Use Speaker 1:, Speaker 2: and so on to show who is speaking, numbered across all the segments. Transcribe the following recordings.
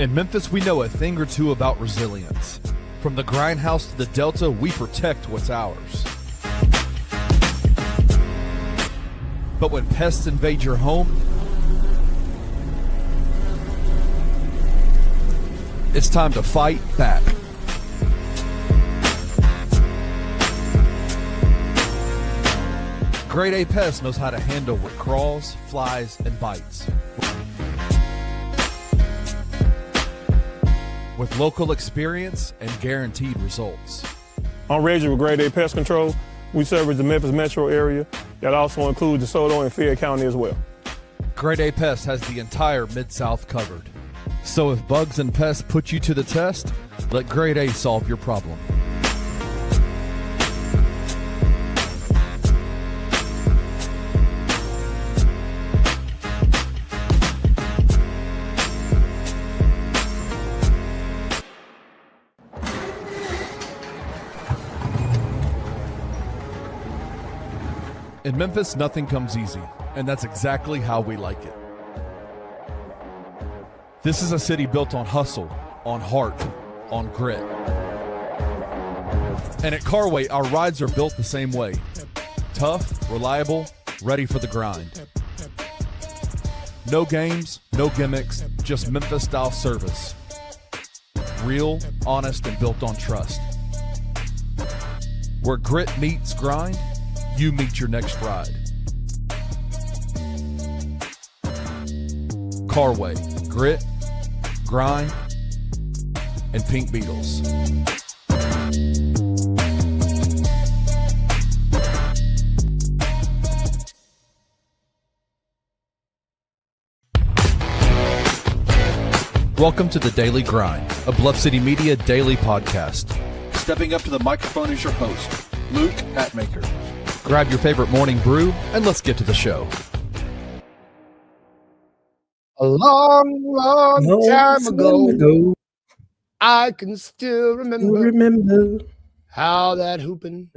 Speaker 1: In Memphis, we know a thing or two about resilience. From the grindhouse to the Delta, we protect what's ours. But when pests invade your home, it's time to fight back. Grade A Pest knows how to handle what crawls, flies, and bites. With local experience and guaranteed results.
Speaker 2: I'm Reggie with Grade A Pest Control. We service the Memphis metro area. That also includes DeSoto and Fayette County as well.
Speaker 1: Grade A Pest has the entire Mid-South covered. So if bugs and pests put you to the test, let Grade A solve your problem. In Memphis, nothing comes easy, and that's exactly how we like it. This is a city built on hustle, on heart, on grit. And at Carway, our rides are built the same way. Tough, reliable, ready for the grind. No games, no gimmicks, just Memphis-style service. Real, honest, and built on trust. Where grit meets grind, you meet your next ride. Carway, grit, grind, and Pink Beetles. Welcome to the Daily Grind, a Bluff City Media daily podcast. Stepping up to the microphone is your host, Luke Hatmaker. Grab your favorite morning brew, and let's get to the show.
Speaker 3: A long time ago, I can still remember how that hooping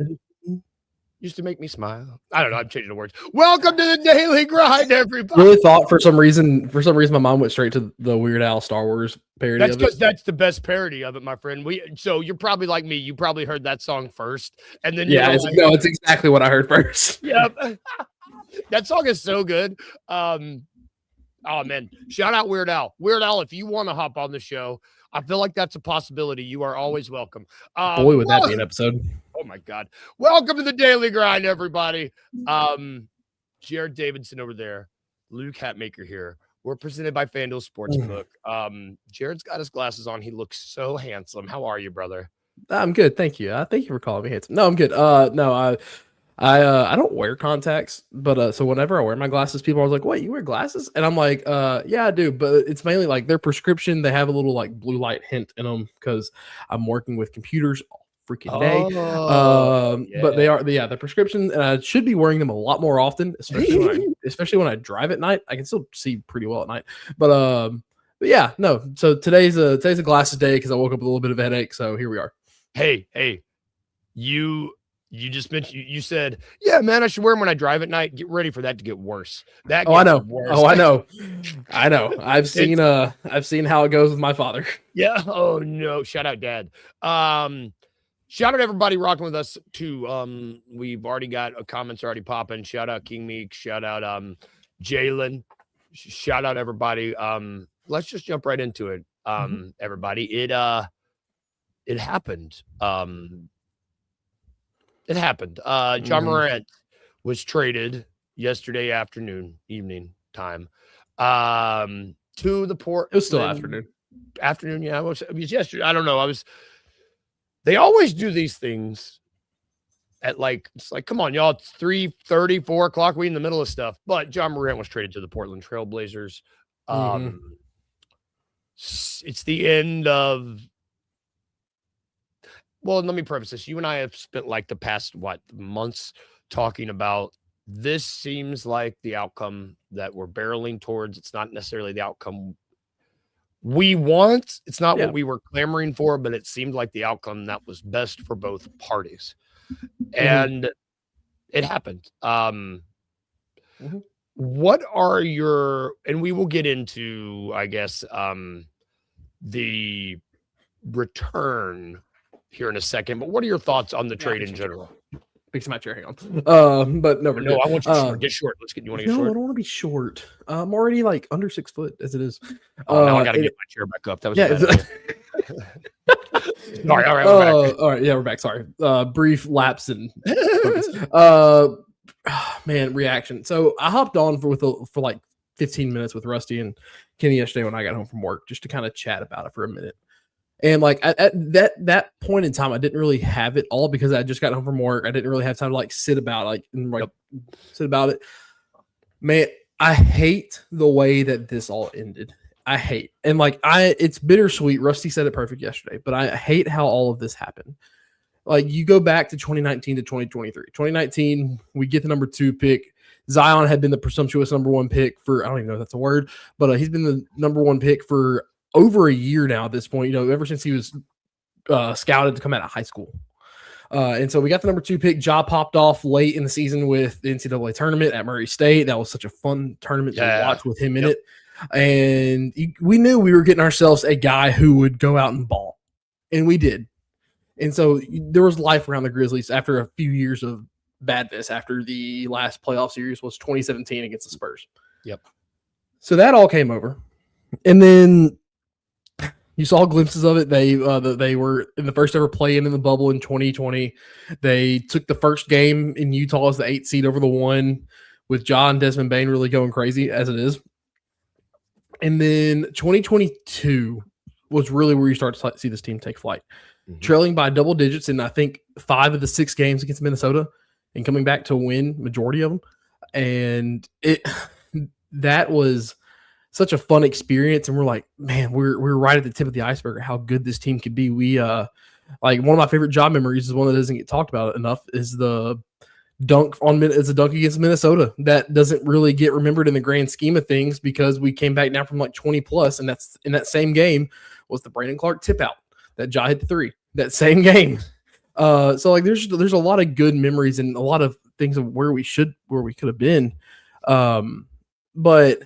Speaker 3: used to make me smile. I don't know. I'm changing the words. Welcome to the Daily Grind, everybody.
Speaker 4: Really thought for some reason, my mind went straight to the Weird Al Star Wars parody.
Speaker 3: That's because that's the best parody of it, my friend. So you're probably like me. You probably heard that song first, and then
Speaker 4: it's exactly what I heard first.
Speaker 3: Yep, that song is so good. Oh man, shout out Weird Al. Weird Al, if you want to hop on the show, I feel like that's a possibility. You are always welcome.
Speaker 4: Boy, would that be an episode.
Speaker 3: Oh my God. Welcome to the Daily Grind, everybody. Jared Davidson over there, Luke Hatmaker here. We're presented by FanDuel Sportsbook. Jared's got his glasses on. He looks so handsome. How are you, brother?
Speaker 4: I'm good. Thank you. Thank you for calling me handsome. No, I'm good. I don't wear contacts, but so whenever I wear my glasses, people are like, "What, you wear glasses?" And I'm like, "Yeah, I do." But it's mainly like their prescription. They have a little like blue light hint in them because I'm working with computers all freaking day. But the prescription, and I should be wearing them a lot more often, especially when I drive at night. I can still see pretty well at night, but yeah, no. So today's a glasses day because I woke up with a little bit of a headache. So here we are.
Speaker 3: Hey, you just mentioned, you said, yeah, man, I should wear them when I drive at night. Get ready for that to get worse.
Speaker 4: I know. I know. I've seen how it goes with my father.
Speaker 3: Yeah. Oh no. Shout out dad. Shout out everybody rocking with us too. We've already got comments already popping. Shout out King Meek. Shout out Jalen. Shout out everybody. Let's just jump right into it. Everybody. It happened. It happened. John Morant was traded yesterday evening time, to the Port.
Speaker 4: It was still afternoon.
Speaker 3: Yeah, it was yesterday. I don't know. They always do these things at it's like, come on, y'all. It's 3:30, 4 o'clock. We in the middle of stuff. But John Morant was traded to the Portland Trail Blazers. It's the end of. Well, let me preface this. You and I have spent the past, months talking about this. Seems like the outcome that we're barreling towards. It's not necessarily the outcome we want. It's not what we were clamoring for, but it seemed like the outcome that was best for both parties. And it happened. What are your, and we will get into, I guess, the return here in a second. But what are your thoughts on the trade in general?
Speaker 4: Fix my chair. Hang on. But no,
Speaker 3: No, I want you to get short. You want to get short?
Speaker 4: No, I don't want to be short. I'm already like under 6 foot as it is.
Speaker 3: Now I got to get my chair back up. That was all right. We're back.
Speaker 4: All right. Yeah, we're back. Sorry. Brief lapse in focus. Man, reaction. So I hopped on for like 15 minutes with Rusty and Kenny yesterday when I got home from work, just to kind of chat about it for a minute. And like at that point in time, I didn't really have it all because I just got home from work. I didn't really have time to like sit about it. Man, I hate the way that this all ended. I hate, and like it's bittersweet. Rusty said it perfect yesterday, but I hate how all of this happened. Like you go back to 2019 to 2023. 2019, we get the number 2 pick. Zion had been the presumptuous number 1 pick for, I don't even know if that's a word, but he's been the number 1 pick for over a year now at this point, ever since he was scouted to come out of high school. And so we got the number 2 pick. Ja popped off late in the season with the NCAA tournament at Murray State. That was such a fun tournament to watch with him in it. And we knew we were getting ourselves a guy who would go out and ball. And we did. And so there was life around the Grizzlies after a few years of badness after the last playoff series was 2017 against the Spurs.
Speaker 3: Yep.
Speaker 4: So that all came over. And then you saw glimpses of it. They were in the first ever play-in the bubble in 2020. They took the first game in Utah as the 8th seed over the 1 with Ja and Desmond Bane really going crazy as it is. And then 2022 was really where you start to see this team take flight. Mm-hmm. Trailing by double digits in, I think, 5 of the 6 games against Minnesota and coming back to win majority of them. And that was such a fun experience. And we're like, man, we're right at the tip of the iceberg of how good this team could be. We like one of my favorite job memories is one that doesn't get talked about enough is the dunk against Minnesota. That doesn't really get remembered in the grand scheme of things because we came back now from like 20 plus. And that's in that same game was the Brandon Clark tip out that Ja hit the 3 that same game. So like there's a lot of good memories and a lot of things of where we could have been. But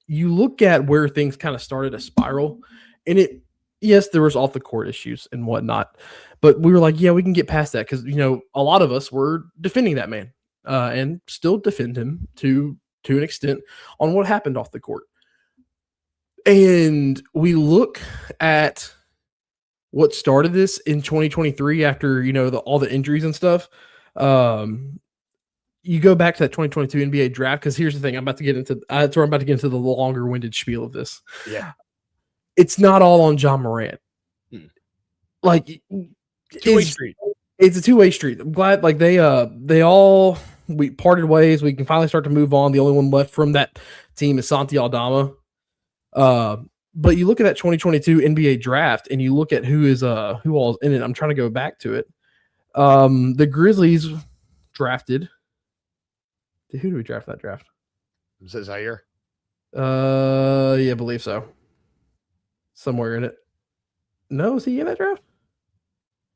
Speaker 4: you look at where things kind of started a spiral, and yes, there was off the court issues and whatnot, but we were like, yeah, we can get past that because a lot of us were defending that man and still defend him to an extent on what happened off the court. And we look at what started this in 2023 after all the injuries and stuff. You go back to that 2022 NBA draft because here's the thing: I'm about to get into the longer-winded spiel of this.
Speaker 3: Yeah,
Speaker 4: it's not all on Ja Morant. Like
Speaker 3: two-way street.
Speaker 4: It's a two-way street. I'm glad like we parted ways. We can finally start to move on. The only one left from that team is Santi Aldama. But you look at that 2022 NBA draft and you look at who all's in it. I'm trying to go back to it. The Grizzlies drafted. Who did we draft that draft?
Speaker 3: Is it Zaire?
Speaker 4: Yeah, I believe so. Somewhere in it. No, is he in that draft?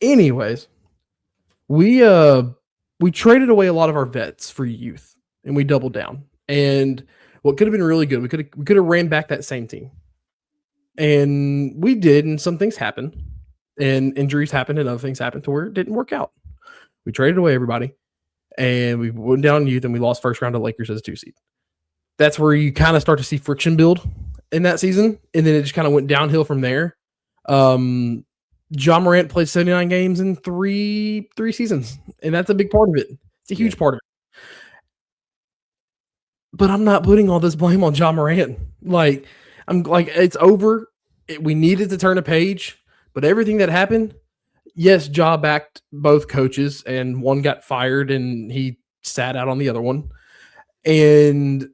Speaker 4: Anyways, we traded away a lot of our vets for youth, and we doubled down. And what could have been really good, we could have ran back that same team, and we did. And some things happened, and injuries happened, and other things happened to where it didn't work out. We traded away everybody, and we went down in youth, and we lost first round to Lakers as a 2 seed. That's where you kind of start to see friction build in that season, and then it just kind of went downhill from there. Ja Morant played 79 games in three seasons, and that's a big part of it. It's a huge part of it. But I'm not putting all this blame on Ja Morant. Like, I'm like, it's over. We needed to turn a page, but everything that happened, yes, Ja backed both coaches, and one got fired, and he sat out on the other one. And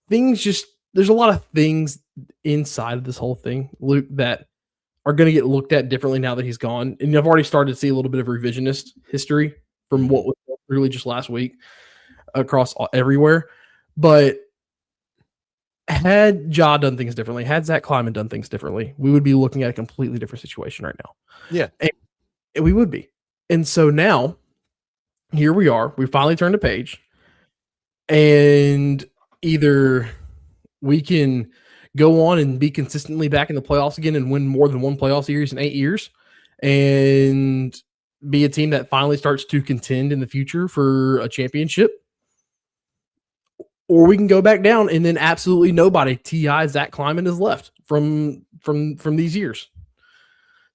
Speaker 4: there's a lot of things inside of this whole thing, Luke, that are going to get looked at differently now that he's gone. And I've already started to see a little bit of revisionist history from what was really just last week across everywhere. But had Ja done things differently, had Zach Kleiman done things differently, we would be looking at a completely different situation right now.
Speaker 3: Yeah.
Speaker 4: And we would be. And so now, here we are. We finally turned a page. And either we can go on and be consistently back in the playoffs again and win more than one playoff series in 8 years and be a team that finally starts to contend in the future for a championship. Or we can go back down and then absolutely nobody, T.I., Zach Kleiman, is left from these years.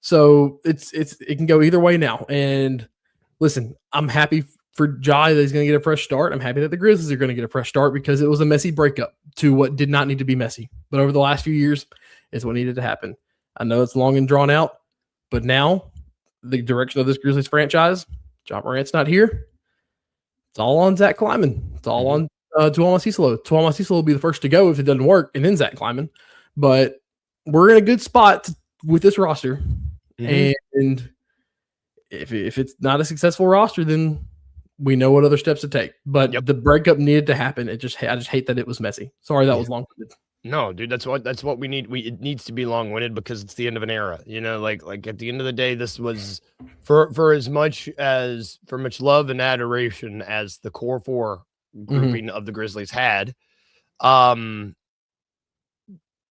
Speaker 4: So it can go either way now. And listen, I'm happy for Jai that he's going to get a fresh start. I'm happy that the Grizzlies are going to get a fresh start because it was a messy breakup to what did not need to be messy. But over the last few years, it's what needed to happen. I know it's long and drawn out, but now the direction of this Grizzlies franchise, John Morant's not here. It's all on Zach Kleiman. It's all on Tuama Cicelo. Tuama Cicelo will be the first to go if it doesn't work, and then Zach Kleiman. But we're in a good spot with this roster. And if it's not a successful roster, then we know what other steps to take. But the breakup needed to happen. I just hate that it was messy. Sorry that was long-winded.
Speaker 3: No, dude, that's what we need. It needs to be long-winded because it's the end of an era. You know, like at the end of the day, this was for much love and adoration as the core four grouping of the Grizzlies had.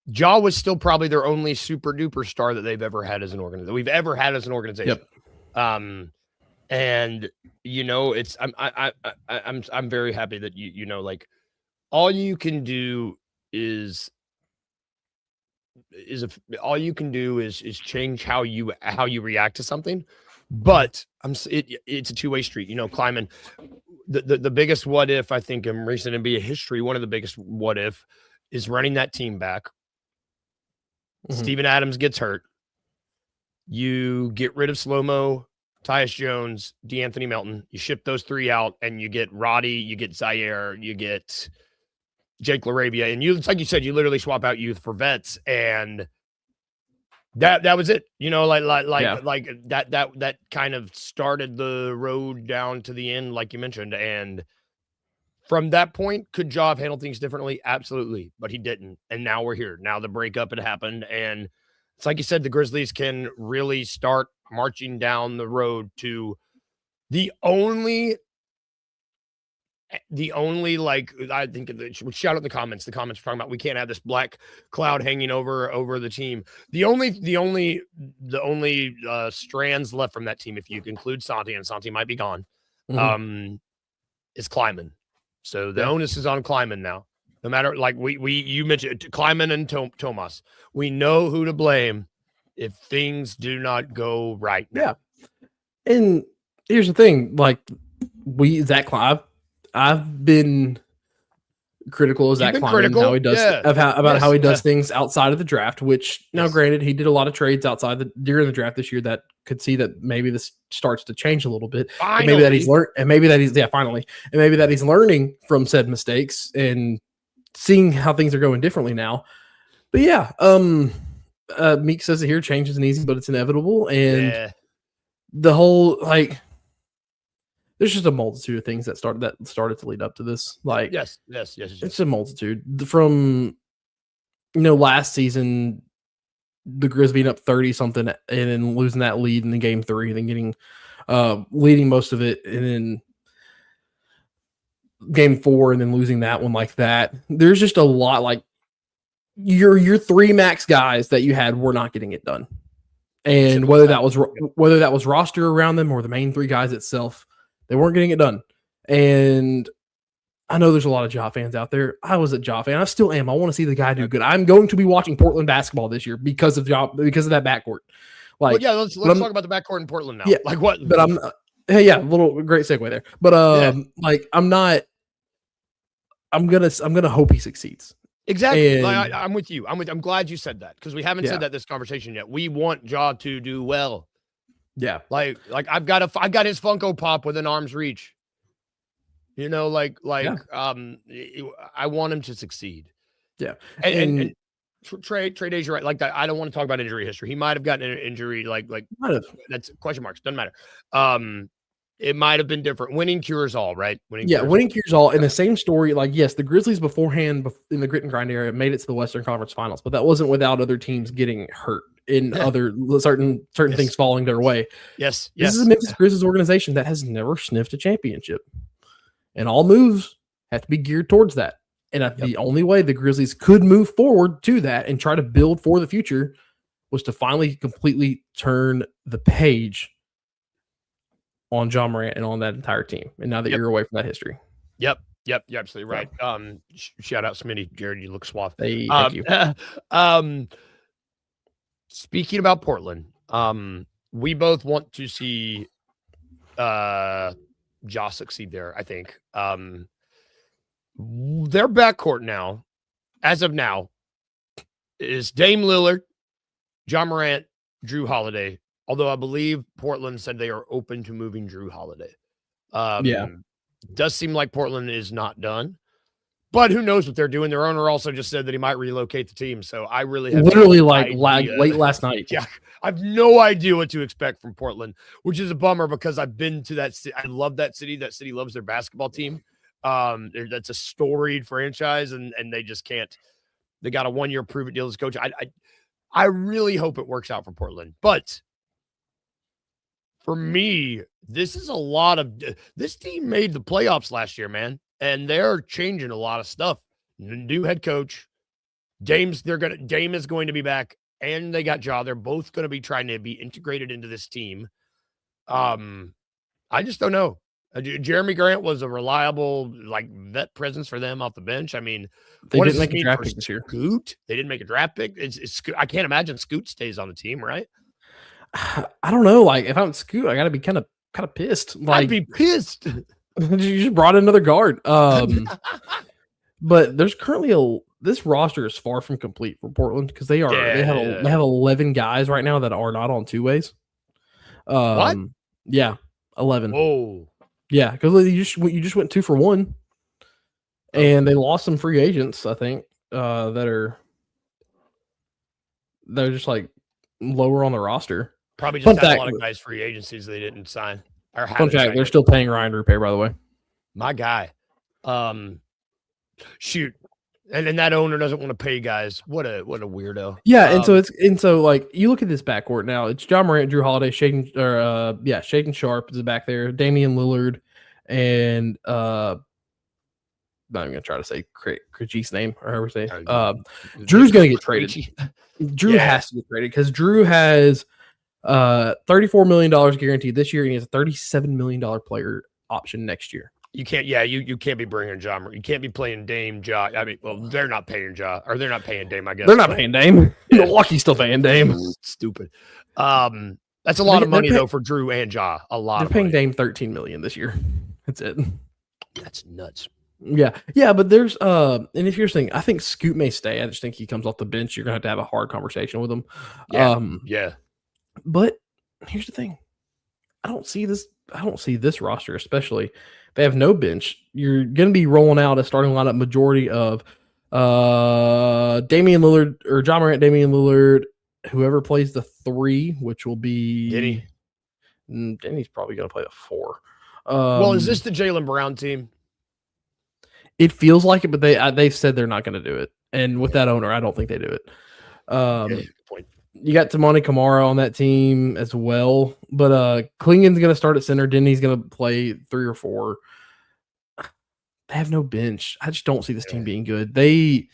Speaker 3: Ja was still probably their only super duper star that they've ever had as an organization. And you know, it's I'm very happy that you know, like all you can do is change how you react to something. But it's a two-way street. You know, Kleiman, the biggest what if I think in recent NBA history, one of the biggest what if is running that team back. Steven Adams gets hurt. You get rid of Slow-Mo, Tyus Jones, DeAnthony Melton. You ship those three out, and you get Roddy, you get Zaire, you get Jake LaRavia, and it's like you said, you literally swap out youth for vets, and that was it. You know, like that kind of started the road down to the end, like you mentioned, and from that point, could Ja have handled things differently? Absolutely, but he didn't. And now we're here. Now the breakup had happened. And it's like you said, the Grizzlies can really start marching down the road to the only like, I think shout out in the comments. The comments are talking about we can't have this black cloud hanging over the team. The only strands left from that team, if you include Santi, and Santi might be gone, is Kleiman. So the onus is on Kleiman now. No matter, like you mentioned Kleiman and Tomas. We know who to blame if things do not go right now.
Speaker 4: Yeah. And here's the thing, like Zach Kleiman, I've been critical of Zach Kleiman and how he does how he does things outside of the draft, which now granted he did a lot of trades during the draft this year that could see that maybe this starts to change a little bit. And maybe that he's learned, and maybe that he's learning from said mistakes and seeing how things are going differently now. But yeah, Meek says it here, change isn't easy, but it's inevitable. And the whole, like, there's just a multitude of things that started to lead up to this. Like, yes. It's a multitude from, last season, the Grizz being up 30 something and then losing that lead in the game 3 and then getting leading most of it, and then game 4 and then losing that one like that. There's just a lot, like your 3 max guys that you had were not getting it done. And whether that was roster around them or the main 3 guys itself, they weren't getting it done. And I know there's a lot of Ja fans out there. I was a Ja fan. I still am. I want to see the guy do good. I'm going to be watching Portland basketball this year because of that backcourt. Like,
Speaker 3: let's talk about the backcourt in Portland now.
Speaker 4: Yeah,
Speaker 3: like what?
Speaker 4: But little great segue there. But like I'm gonna hope he succeeds.
Speaker 3: Exactly. Like, I'm with you. I'm glad you said that because we haven't said that this conversation yet. We want Ja to do well.
Speaker 4: Yeah.
Speaker 3: Like I got his Funko Pop within arm's reach. I want him to succeed. Yeah. And Trey Days, you're right. Like that, I don't want to talk about injury history. He might have gotten an injury, like that's question marks. Doesn't matter. It might have been different. Winning cures all, right? Winning cures all. And the same story, like, yes, the Grizzlies beforehand in the grit and grind area made it to the Western Conference Finals, but that wasn't without other teams getting hurt in other certain things falling their way. Yes.
Speaker 4: This is a Memphis Grizzlies organization that has never sniffed a championship. And all moves have to be geared towards that. And the only way the Grizzlies could move forward to that and try to build for the future was to finally completely turn the page on John Morant and on that entire team. And now that you're away from that history.
Speaker 3: Yep, you're absolutely right. Shout out Smitty, Jared, you look suave.
Speaker 4: Hey, thank you.
Speaker 3: Speaking about Portland, we both want to see Ja succeed there, I think. Their backcourt now, as of now, is Dame Lillard, John Morant, Drew Holiday. Although I believe Portland said they are open to moving Drew Holiday. Does seem like Portland is not done, but who knows what they're doing? Their owner also just said that he might relocate the team. So I really have
Speaker 4: literally late last night.
Speaker 3: Yeah, I have no idea what to expect from Portland, which is a bummer because I've been to that city. I love that city. That city loves their basketball team. That's a storied franchise, and they just can't. They got a 1-year prove-it deal as coach. I really hope it works out for Portland, but for me, this is a lot of this team made the playoffs last year, man, and they're changing a lot of stuff. New head coach, Dame is going to be back, and they got Ja. They're both going to be trying to be integrated into this team. I just don't know. Jeremy Grant was a reliable vet presence for them off the bench. I mean,
Speaker 4: they didn't make a draft pick this year.
Speaker 3: Scoot? They didn't make a draft pick. I can't imagine Scoot stays on the team, right?
Speaker 4: I don't know. If I'm Scoot, I got to be kind of pissed.
Speaker 3: I'd be pissed.
Speaker 4: You just brought in another guard. But there's currently this roster is far from complete for Portland because they have 11 guys right now that are not on two ways.
Speaker 3: What?
Speaker 4: Yeah, 11.
Speaker 3: Whoa.
Speaker 4: Yeah, because you just went 2 for 1, and they lost some free agents. I think they're just lower on the roster.
Speaker 3: Probably just had a lot of guys free agencies they didn't sign.
Speaker 4: Fun fact: they're still paying Ryan Rupert, by the way.
Speaker 3: My guy. Shoot. And then that owner doesn't want to pay guys. What a weirdo.
Speaker 4: Yeah, and so you look at this backcourt now. It's John Morant, Drew Holiday, Shaedon Sharpe is back there, Damian Lillard, and I'm not even gonna try to say Krejci's name or however say. Drew's gonna get traded. Drew has to get traded because Drew has $34 million guaranteed this year, and he has a $37 million player option next year.
Speaker 3: You can't, you can't be bringing Ja. You can't be playing Dame, Ja. I mean, well, they're not paying Ja, or they're not paying Dame, I guess.
Speaker 4: They're not paying Dame. Milwaukee's still paying Dame.
Speaker 3: Stupid. That's a lot of money, though, for Drew and Ja. A lot
Speaker 4: They're paying Dame $13 million this year. That's it.
Speaker 3: That's nuts.
Speaker 4: Yeah, but there's and if you're saying, I think Scoot may stay. I just think he comes off the bench. You're gonna have a hard conversation with him.
Speaker 3: Yeah.
Speaker 4: But here's the thing. I don't see this roster, especially. They have no bench. You're going to be rolling out a starting lineup majority of Damian Lillard or John Morant, Damian Lillard, whoever plays the 3, which will be Denny. Denny's probably going to play the 4.
Speaker 3: Well, is this the Jaylen Brown team?
Speaker 4: It feels like it, but they've said they're not going to do it. And with that owner, I don't think they do it.
Speaker 3: Good point.
Speaker 4: You got Tamani Kamara on that team as well, but Klingen's going to start at center. Denny's going to play 3 or 4. They have no bench. I just don't see this team being good. They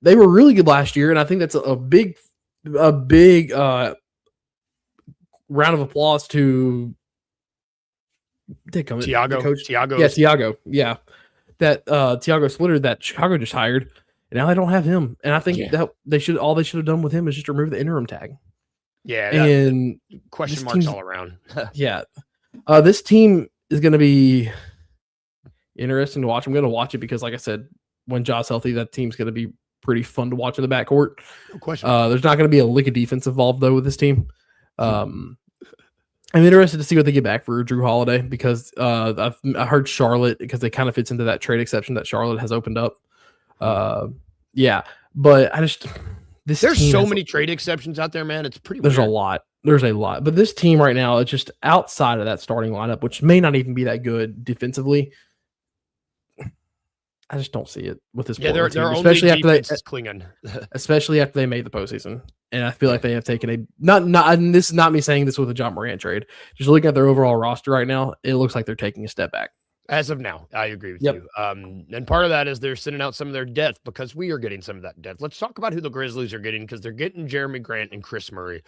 Speaker 4: were really good last year, and I think that's a big round of applause to
Speaker 3: Tiago.
Speaker 4: Yeah, Tiago. Yeah, that Tiago Splitter that Chicago just hired. And now they don't have him, and I think that they should have done with him is just remove the interim tag.
Speaker 3: Yeah,
Speaker 4: and
Speaker 3: question marks all around.
Speaker 4: Yeah, this team is going to be interesting to watch. I'm going to watch it because, like I said, when Ja's healthy, that team's going to be pretty fun to watch in the backcourt.
Speaker 3: No question.
Speaker 4: There's not going to be a lick of defense involved though with this team. I'm interested to see what they get back for Drew Holiday because I heard Charlotte because they kind of fits into that trade exception that Charlotte has opened up. But I just
Speaker 3: there's so many trade exceptions out there, man. It's pretty weird.
Speaker 4: There's a lot. But this team right now, it's just outside of that starting lineup, which may not even be that good defensively. I just don't see it with this.
Speaker 3: Yeah, they're
Speaker 4: especially after
Speaker 3: especially
Speaker 4: after they made the postseason, and I feel like they have taken a not. And this is not me saying this with a John Morant trade. Just looking at their overall roster right now, it looks like they're taking a step back.
Speaker 3: As of now, I agree with
Speaker 4: Yep.
Speaker 3: you. And part of that is they're sending out some of their depth because we are getting some of that depth. Let's talk about who the Grizzlies are getting because they're getting Jeremy Grant and Chris Murray.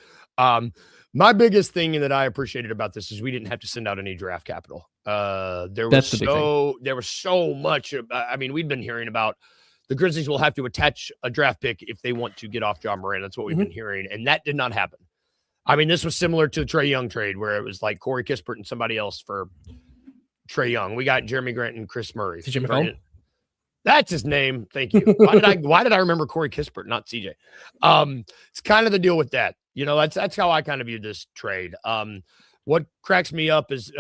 Speaker 3: My biggest thing that I appreciated about this is we didn't have to send out any draft capital. There was so much. I mean, we've been hearing about the Grizzlies will have to attach a draft pick if they want to get off John Morant. That's what we've been hearing, and that did not happen. I mean, this was similar to the Trae Young trade where it was like Corey Kispert and somebody else for Trae Young. We got Jeremy Grant and Chris Murray.
Speaker 4: CJ McCollum?
Speaker 3: That's his name. Thank you. Why did I remember Corey Kispert, not CJ? It's kind of the deal with that. You know, that's how I kind of view this trade. What cracks me up is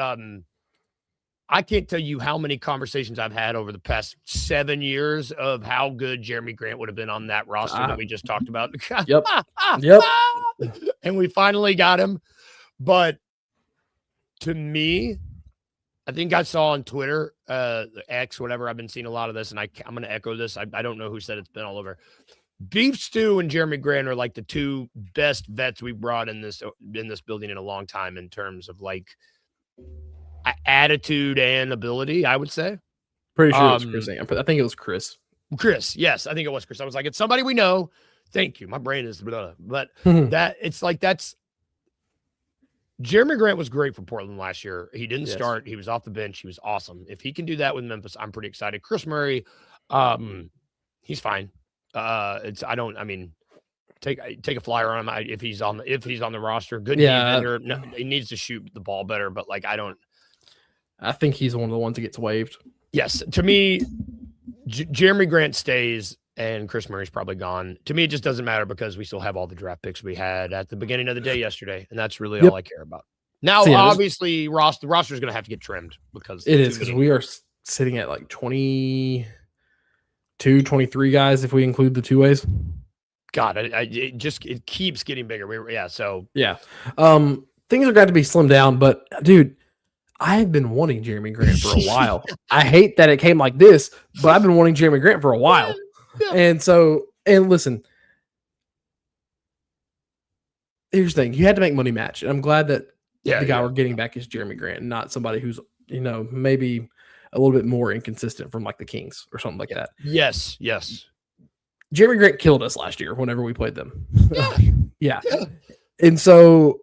Speaker 3: I can't tell you how many conversations I've had over the past 7 years of how good Jeremy Grant would have been on that roster that we just talked about.
Speaker 4: Yep.
Speaker 3: And we finally got him. But to me, I think I saw on Twitter, X, whatever. I've been seeing a lot of this, and I'm going to echo this. I don't know who said it's been all over. Beef Stew and Jeremy Grant are like the two best vets we brought in this building in a long time in terms of like attitude and ability, I would say.
Speaker 4: Pretty sure it was Chris. I think it was Chris.
Speaker 3: Chris, yes, I think it was Chris. I was like, it's somebody we know. Thank you. My brain is blah, but that it's like that's Jeremy Grant was great for Portland last year. He didn't start. He was off the bench. He was awesome. If he can do that with Memphis, I'm pretty excited. Chris Murray, he's fine. Take a flyer on him if he's on the roster. Good defender. No, he needs to shoot the ball better, but like
Speaker 4: I think he's one of the ones that gets waived.
Speaker 3: Yes, to me, Jeremy Grant stays and Chris Murray's probably gone. To me, it just doesn't matter because we still have all the draft picks we had at the beginning of the day yesterday, and that's really all I care about. Now, obviously, the roster is going to have to get trimmed because
Speaker 4: we are sitting at like 22, 23 guys if we include the two ways.
Speaker 3: God, it keeps getting bigger. Things
Speaker 4: are going to be slimmed down, but dude, I have been wanting Jeremy Grant for a while. I hate that it came like this, but I've been wanting Jeremy Grant for a while. And listen, here's the thing. You had to make money match. And I'm glad that the guy we're getting back is Jeremy Grant, not somebody who's, maybe a little bit more inconsistent from like the Kings or something like that.
Speaker 3: Yes.
Speaker 4: Jeremy Grant killed us last year whenever we played them. Yeah. And so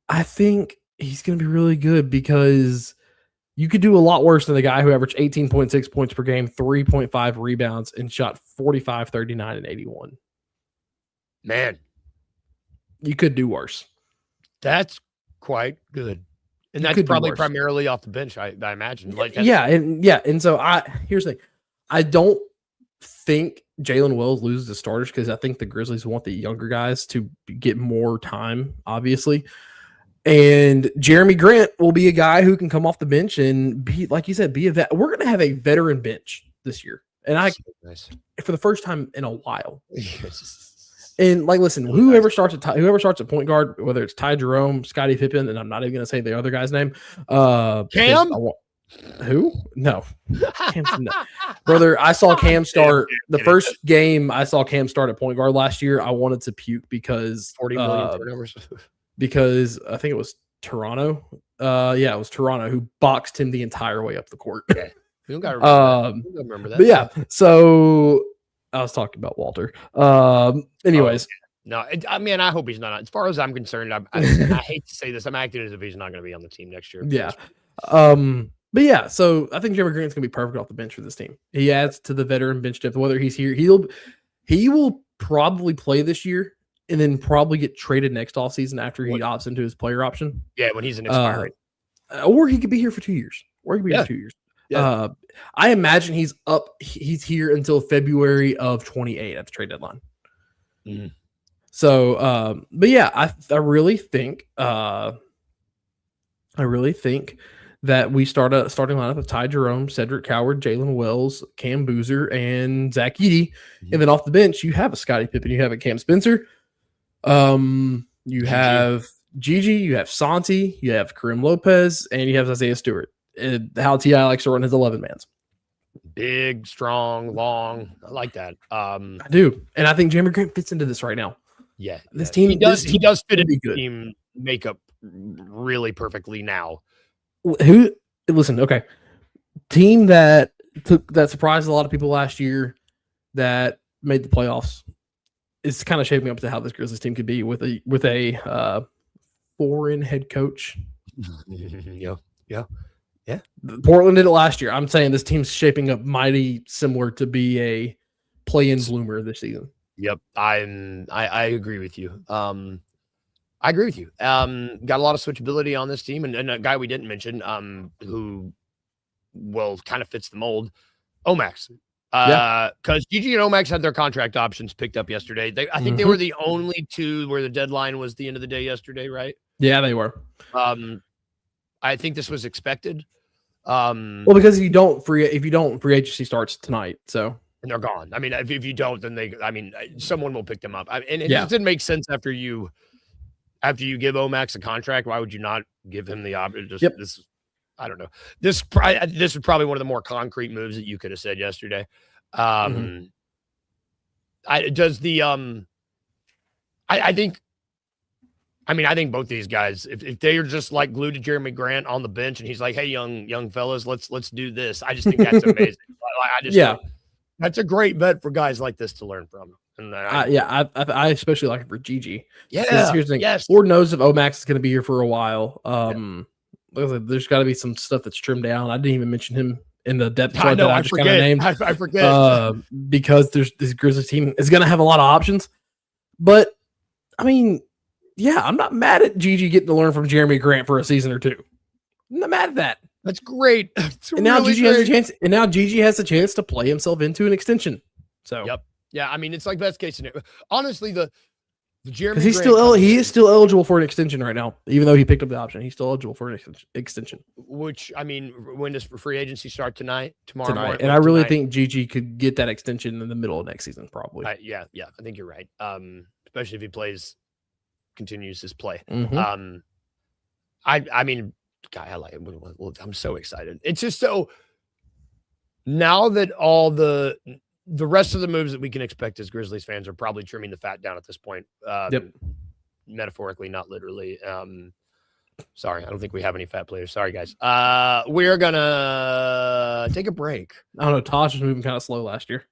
Speaker 4: I think he's going to be really good because you could do a lot worse than the guy who averaged 18.6 points per game, 3.5 rebounds, and shot 45, 39, and 81.
Speaker 3: Man.
Speaker 4: You could do worse.
Speaker 3: That's quite good. And that's probably primarily off the bench, I imagine.
Speaker 4: And so here's the thing. I don't think Jalen Wells loses the starters because I think the Grizzlies want the younger guys to get more time, obviously. And Jeremy Grant will be a guy who can come off the bench and be, like you said, be a vet. We're going to have a veteran bench this year. And for the first time in a while. And like, listen, whoever starts at point guard, whether it's Ty Jerome, Scottie Pippen, and I'm not even going to say the other guy's name.
Speaker 3: Cam?
Speaker 4: Who? No. No. Brother, I saw Cam start the first game. I saw Cam start at point guard last year. I wanted to puke because
Speaker 3: 40 million turnovers.
Speaker 4: Because I think it was Toronto. It was Toronto who boxed him the entire way up the court.
Speaker 3: Okay. You don't got to remember that.
Speaker 4: But yeah, so I was talking about Walter. Anyways.
Speaker 3: No, I hope he's not. As far as I'm concerned, I hate to say this. I'm acting as if he's not going to be on the team next year.
Speaker 4: Yeah. But yeah, so I think Jeremy Grant's going to be perfect off the bench for this team. He adds to the veteran bench depth. Whether he's here, he will probably play this year and then probably get traded next offseason after he opts into his player option.
Speaker 3: Yeah, when he's an expiring.
Speaker 4: Or he could be here for 2 years. Yeah. I imagine he's here until February of 28 at the trade deadline.
Speaker 3: Mm-hmm.
Speaker 4: So, but yeah, I really think that we start a starting lineup of Ty Jerome, Cedric Coward, Jalen Wells, Cam Boozer, and Zach Edey. Mm-hmm. And then off the bench, you have a Scottie Pippen, you have a Cam Spencer. You have Gigi, you have Santi, you have Karim Lopez, and you have Isaiah Stewart. How T.I. likes to run his 11-mans.
Speaker 3: Big, strong, long. I like that.
Speaker 4: I do. And I think Jeremy Grant fits into this right now.
Speaker 3: Yeah.
Speaker 4: This team,
Speaker 3: he does fit into
Speaker 4: good
Speaker 3: team makeup really perfectly now.
Speaker 4: Listen, okay. team that surprised a lot of people last year that made the playoffs is kind of shaping up to how this Grizzlies team could be with a foreign head coach.
Speaker 3: Yeah.
Speaker 4: Portland did it last year. I'm saying this team's shaping up mighty similar to be a play-in bloomer this season.
Speaker 3: Yep, I agree with you. I agree with you. Got a lot of switchability on this team, and a guy we didn't mention, who kind of fits the mold, Omax. Because Gigi and Omax had their contract options picked up yesterday. I think they were the only two where the deadline was the end of the day yesterday, right?
Speaker 4: Yeah, they were.
Speaker 3: I think this was expected.
Speaker 4: Well, because if you don't free agency starts tonight, so.
Speaker 3: And they're gone. I mean, if you don't, then someone will pick them up. And it just didn't make sense after you give Omax a contract. Why would you not give him the option? This, I don't know. This was probably one of the more concrete moves that you could have said yesterday. I think both these guys, if they are just like glued to Jeremy Grant on the bench and he's like, hey, young fellas, let's do this. I just think that's amazing. That's a great bet for guys like this to learn from. And
Speaker 4: I especially like it for Gigi.
Speaker 3: Yeah.
Speaker 4: Here's the thing. Yes. Lord knows if Omax is going to be here for a while. There's got to be some stuff that's trimmed down. I didn't even mention him in the depth chart that I just kind of named.
Speaker 3: I forget.
Speaker 4: Because this Grizzlies team is going to have a lot of options. But, I mean, yeah, I'm not mad at Gigi getting to learn from Jeremy Grant for a season or two. I'm not mad at that.
Speaker 3: That's great.
Speaker 4: Now Gigi has a chance. And now Gigi has a chance to play himself into an extension. So
Speaker 3: yep, yeah. I mean, it's like best case scenario. Honestly, the Jeremy
Speaker 4: he is still eligible for an extension right now, even though he picked up the option. He's still eligible for an extension.
Speaker 3: Which I mean, when does free agency start tonight? Tomorrow morning.
Speaker 4: And I really think Gigi could get that extension in the middle of next season, probably.
Speaker 3: Yeah. I think you're right. Especially if he continues his play.
Speaker 4: Mm-hmm.
Speaker 3: I mean. God, I like it. I'm so excited. It's just so now that all the rest of the moves that we can expect as Grizzlies fans are probably trimming the fat down at this point. Metaphorically, not literally. Sorry, I don't think we have any fat players. Sorry, guys. We're gonna take a break.
Speaker 4: I don't know. Tosh was moving kind of slow last year.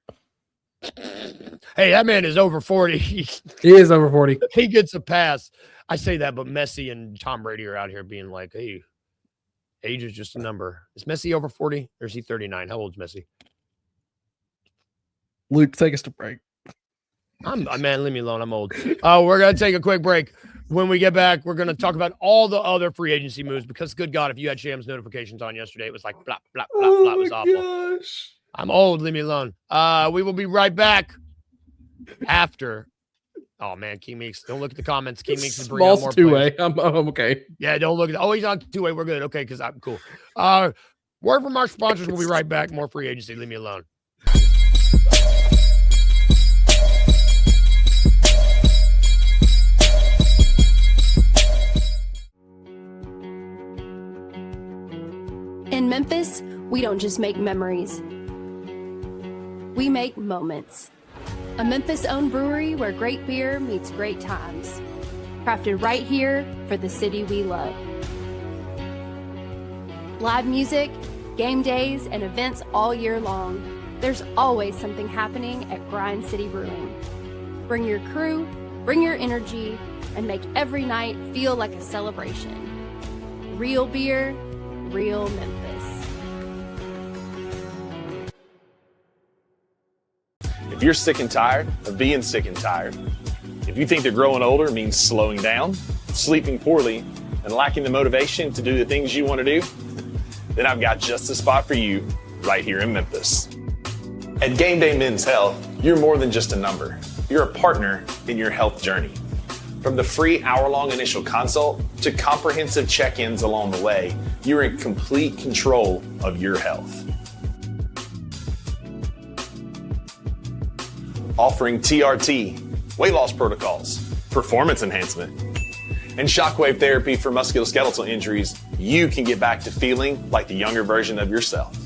Speaker 3: Hey, that man is over 40.
Speaker 4: He is over 40.
Speaker 3: He gets a pass. I say that, but Messi and Tom Brady are out here being like, hey, age is just a number. Is Messi over 40 or is he 39? How old is Messi?
Speaker 4: Luke, take us to break.
Speaker 3: Man, leave me alone. I'm old. We're going to take a quick break. When we get back, we're going to talk about all the other free agency moves because, good God, if you had Shams notifications on yesterday, it was like, blah, blah, blah, blah. It was awful.
Speaker 4: Gosh.
Speaker 3: I'm old. Leave me alone. We will be right back after. Oh, man, King Meeks. Don't look at the comments. King Meeks is bringing on more
Speaker 4: two-way. I'm okay.
Speaker 3: Yeah, don't look at it. Oh, he's on two-way. We're good. Okay, because I'm cool. Word from our sponsors. We'll be right back. More free agency. Leave me alone.
Speaker 5: In Memphis, we don't just make memories. We make moments. A Memphis-owned brewery where great beer meets great times. Crafted right here for the city we love. Live music, game days, and events all year long. There's always something happening at Grind City Brewing. Bring your crew, bring your energy, and make every night feel like a celebration. Real beer, real Memphis.
Speaker 6: If you're sick and tired of being sick and tired, if you think that growing older means slowing down, sleeping poorly, and lacking the motivation to do the things you want to do, then I've got just the spot for you right here in Memphis. At Game Day Men's Health, you're more than just a number. You're a partner in your health journey. From the free hour-long initial consult to comprehensive check-ins along the way, you're in complete control of your health. Offering TRT, weight loss protocols, performance enhancement, and shockwave therapy for musculoskeletal injuries, you can get back to feeling like the younger version of yourself.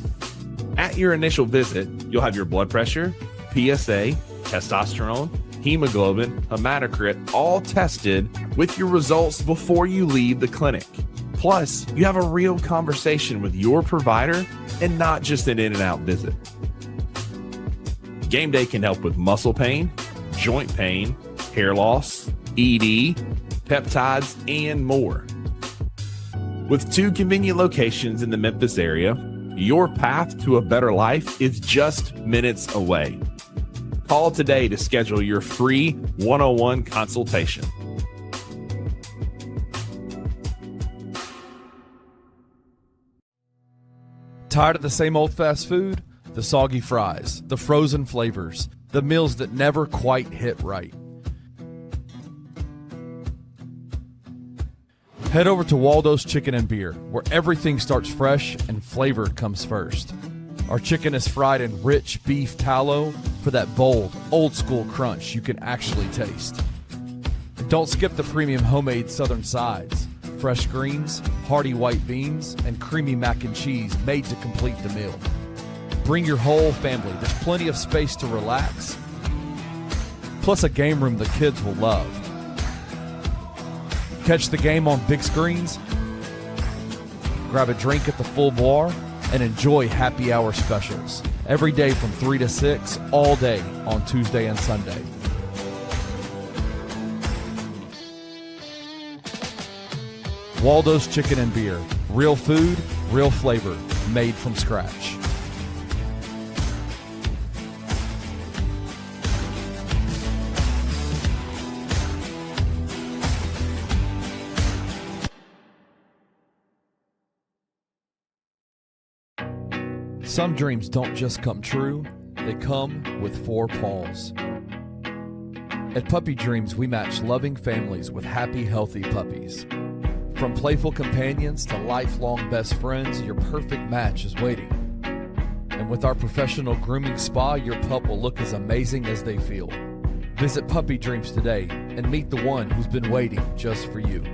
Speaker 7: At your initial visit, you'll have your blood pressure, PSA, testosterone, hemoglobin, hematocrit all tested with your results before you leave the clinic. Plus, you have a real conversation with your provider and not just an in-and-out visit. Game Day can help with muscle pain, joint pain, hair loss, ED, peptides, and more. With 2 convenient locations in the Memphis area, your path to a better life is just minutes away. Call today to schedule your free one-on-one consultation.
Speaker 1: Tired of the same old fast food? The soggy fries, the frozen flavors, the meals that never quite hit right. Head over to Waldo's Chicken and Beer, where everything starts fresh and flavor comes first. Our chicken is fried in rich beef tallow for that bold, old-school crunch you can actually taste. And don't skip the premium homemade southern sides. Fresh greens, hearty white beans, and creamy mac and cheese made to complete the meal. Bring your whole family. There's plenty of space to relax, plus a game room the kids will love. Catch the game on big screens, grab a drink at the full bar, and enjoy happy hour specials. Every day from 3 to 6, all day on Tuesday and Sunday. Waldo's Chicken and Beer. Real food, real flavor, made from scratch. Some dreams don't just come true, they come with 4 paws. At Puppy Dreams, we match loving families with happy, healthy puppies. From playful companions to lifelong best friends, your perfect match is waiting. And with our professional grooming spa, your pup will look as amazing as they feel. Visit Puppy Dreams today and meet the one who's been waiting just for you.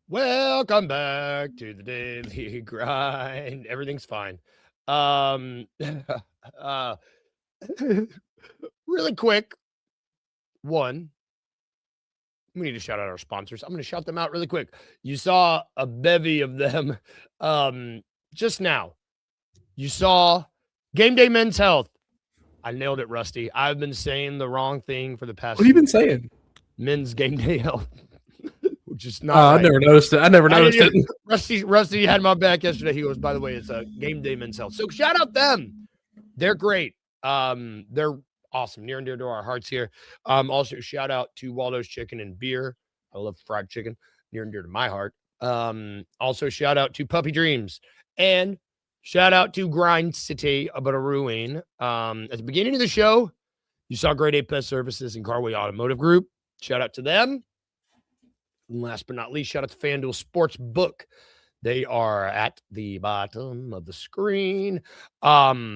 Speaker 3: Welcome back to the Daily Grind. Everything's fine. Really quick. One, we need to shout out our sponsors. I'm going to shout them out really quick. You saw a bevy of them just now. You saw Game Day Men's Health. I nailed it, Rusty. I've been saying the wrong thing for the past.
Speaker 4: What have you been saying?
Speaker 3: Men's Game Day Health. Just not.
Speaker 4: I never noticed it. I never noticed it.
Speaker 3: Rusty had my back yesterday. He goes, by the way, it's a Game Day Men's Health. So shout out them. They're great. They're awesome, near and dear to our hearts here. Also shout out to Waldo's Chicken and Beer. I love fried chicken, near and dear to my heart. Also shout out to Puppy Dreams and shout out to Grind City about a ruin. At the beginning of the show, you saw Grade A Pest Services and Carway Automotive Group. Shout out to them. And last but not least, shout out to FanDuel Sportsbook. They are at the bottom of the screen. I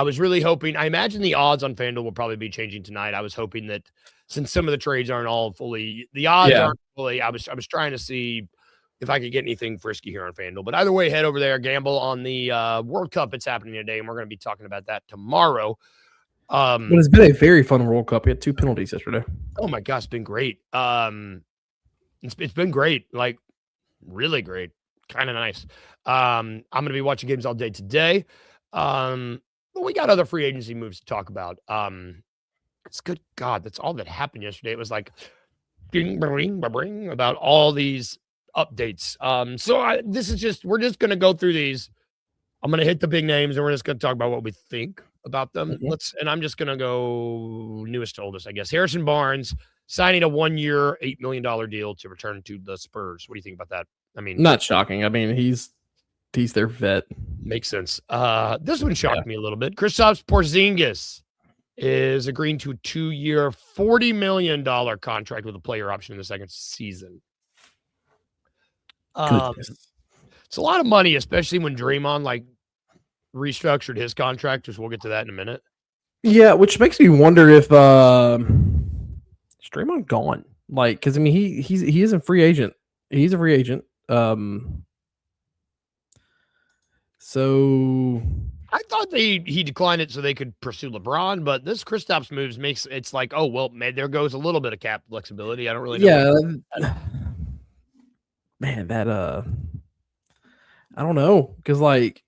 Speaker 3: was really hoping, I imagine the odds on FanDuel will probably be changing tonight. I was hoping that since some of the trades aren't all fully, the odds aren't fully, I was trying to see if I could get anything frisky here on FanDuel. But either way, head over there, gamble on the World Cup. It's happening today, and we're going to be talking about that tomorrow.
Speaker 4: But it's been a very fun World Cup. We had 2 penalties yesterday.
Speaker 3: Oh my gosh, it's been great. It's been great, like really great, kind of nice. I'm going to be watching games all day today. But we got other free agency moves to talk about. It's good God, that's all that happened yesterday. It was like about all these updates. We're just going to go through these. I'm going to hit the big names and we're just going to talk about what we think about them. And I'm just going to go newest to oldest, I guess. Harrison Barnes signing a 1-year, $8 million deal to return to the Spurs. What do you think about that? I mean,
Speaker 4: not shocking. I mean, he's their vet.
Speaker 3: Makes sense. This one shocked me a little bit. Kristaps Porzingis is agreeing to a 2-year, $40 million contract with a player option in the second season. It's a lot of money, especially when Draymond restructured his contract. We'll get to that in a minute.
Speaker 4: Yeah, which makes me wonder if is Draymond gone? Because I mean, he is a free agent. He's a free agent. So
Speaker 3: I thought he declined it so they could pursue LeBron, but this Kristaps moves makes it's like, oh well, man, there goes a little bit of cap flexibility. I don't really know.
Speaker 4: yeah, man, that I don't know because like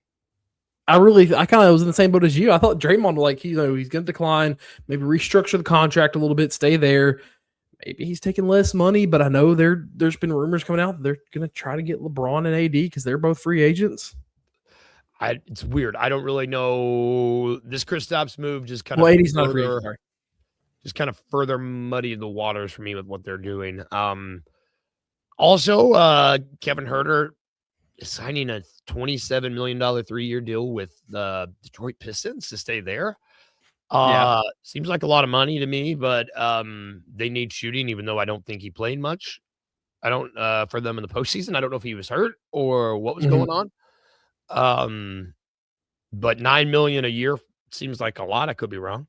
Speaker 4: I kind of was in the same boat as you. I thought Draymond like he's going to decline, maybe restructure the contract a little bit, stay there. Maybe he's taking less money, but I know there's been rumors coming out that they're going to try to get LeBron and AD because they're both free agents.
Speaker 3: It's weird. I don't really know. This Kristaps move just kind
Speaker 4: Well,
Speaker 3: of
Speaker 4: AD's not a free agent. Sorry.
Speaker 3: Just kind of further muddy the waters for me with what they're doing. Also, Kevin Huerter is signing a $27 million 3-year deal with the Detroit Pistons to stay there. Seems like a lot of money to me, but they need shooting, even though I don't think he played much. I don't for them in the postseason. I don't know if he was hurt or what was going on. But $9 million a year seems like a lot. I could be wrong.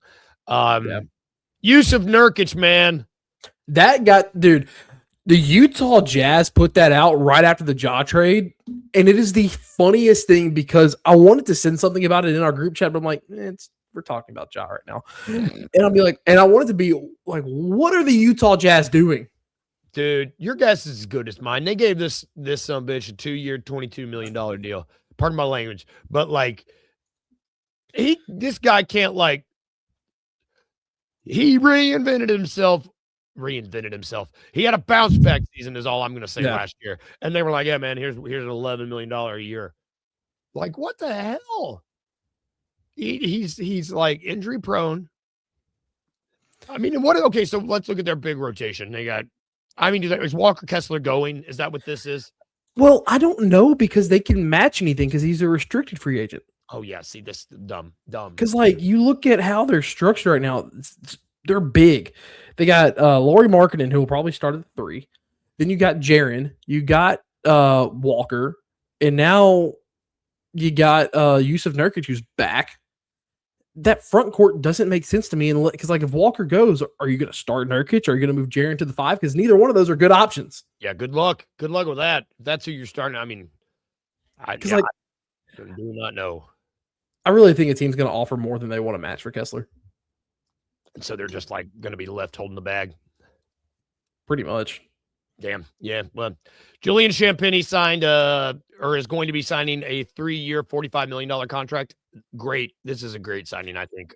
Speaker 3: Yusuf Nurkic, man.
Speaker 4: That got dude. The Utah Jazz put that out right after the Ja trade, and it is the funniest thing because I wanted to send something about it in our group chat, but I'm like, we're talking about Ja right now. And I'll be like, and I wanted to be like, what are the Utah Jazz doing?
Speaker 3: Dude, your guess is as good as mine. They gave this son bitch a 2-year, $22 million deal. Pardon my language. But like this guy can't he reinvented himself. He had a bounce back season is all I'm going to say last year. And they were like, yeah, man, here's an $11 million a year. Like, what the hell? He's like injury prone. I mean, okay, so let's look at their big rotation. They got, is Walker Kessler going? Is that what this is?
Speaker 4: Well, I don't know because they can match anything because he's a restricted free agent.
Speaker 3: Oh, yeah. See, this dumb.
Speaker 4: Because, like, you look at how they're structured right now, they're big. They got Lauri Markkanen, who will probably start at 3. Then you got Jaren. You got Walker. And now you got Yusuf Nurkic, who's back. That front court doesn't make sense to me. Because, like, if Walker goes, are you going to start Nurkic? Or are you going to move Jaren to the 5? Because neither one of those are good options.
Speaker 3: Yeah, good luck. Good luck with that. If that's who you're starting. I do not know.
Speaker 4: I really think a team's going to offer more than they want to match for Kessler.
Speaker 3: And so they're just like going to be left holding the bag.
Speaker 4: Pretty much.
Speaker 3: Damn. Yeah. Well, Julian Champagnie signed or is going to be signing a 3-year, $45 million contract. Great. This is a great signing, I think.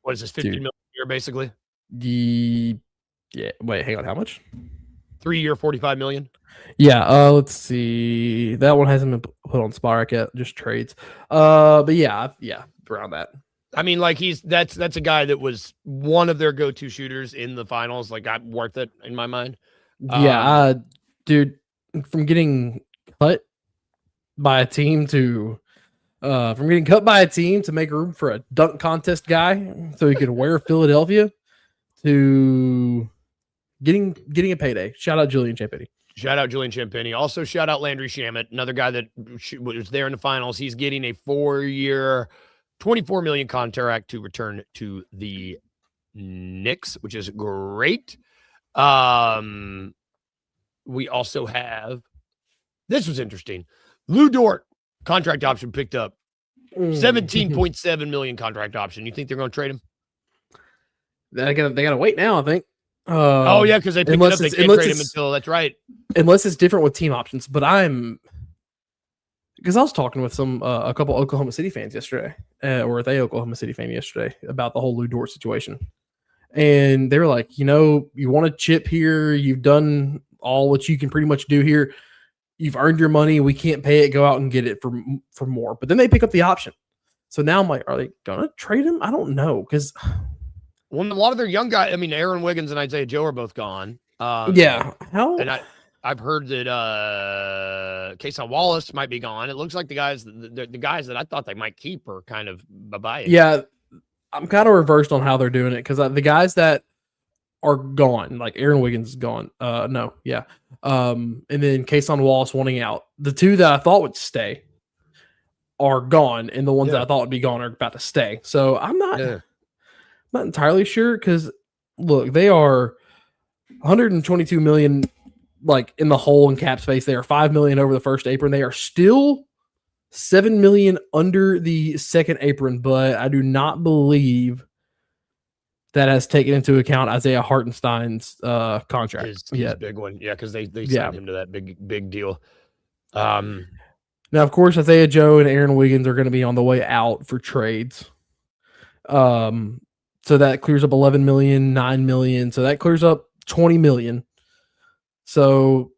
Speaker 3: What is this, $50 million a year, basically?
Speaker 4: Yeah. Wait, hang on. How much?
Speaker 3: 3-year, $45 million.
Speaker 4: Yeah. Let's see. That one hasn't been put on Spark yet. Just trades. But yeah, around that.
Speaker 3: I mean, like that's a guy that was one of their go-to shooters in the finals. Like, I'm worth it in my mind.
Speaker 4: Yeah, dude, from getting cut by a team to make room for a dunk contest guy so he could wear Philadelphia to getting a payday. Shout out Julian Champagnie. Also, shout out Landry Shamet, another guy that was there in the finals. He's getting a 4-year, $24 million contract to return to the Knicks, which is great. We also have, this was interesting. Lou Dort contract option picked up. 17.7 million contract option. You think they're going to trade him? They gotta wait now, I think.
Speaker 3: Because they picked it up. They can't trade him until, that's right.
Speaker 4: Unless it's different with team options. But because I was talking with a couple Oklahoma City fans yesterday, or with a Oklahoma City fan yesterday, about the whole Lou Dort situation. And they were like, you want to chip here. You've done all what you can pretty much do here. You've earned your money. We can't pay it. Go out and get it for more. But then they pick up the option. So now I'm like, are they going to trade him? I don't know. Because
Speaker 3: a lot of their young guys, Aaron Wiggins and Isaiah Joe are both gone. I've heard that Kason Wallace might be gone. It looks like the guys that I thought they might keep are kind of bye-bye.
Speaker 4: Yeah, I'm kind of reversed on how they're doing it because the guys that are gone, like Aaron Wiggins is gone. And then Kason Wallace wanting out. The two that I thought would stay are gone, and the ones that I thought would be gone are about to stay. So I'm not entirely sure because look, they are $122 million like in the hole in cap space. They are $5 million over the first apron. They are still $7 million under the second apron, but I do not believe that has taken into account Isaiah Hartenstein's contract.
Speaker 3: His big one. Yeah, because they signed him to that big deal.
Speaker 4: Now, of course, Isaiah Joe and Aaron Wiggins are going to be on the way out for trades. So that clears up 11 million, 9 million. So that clears up 20 million. So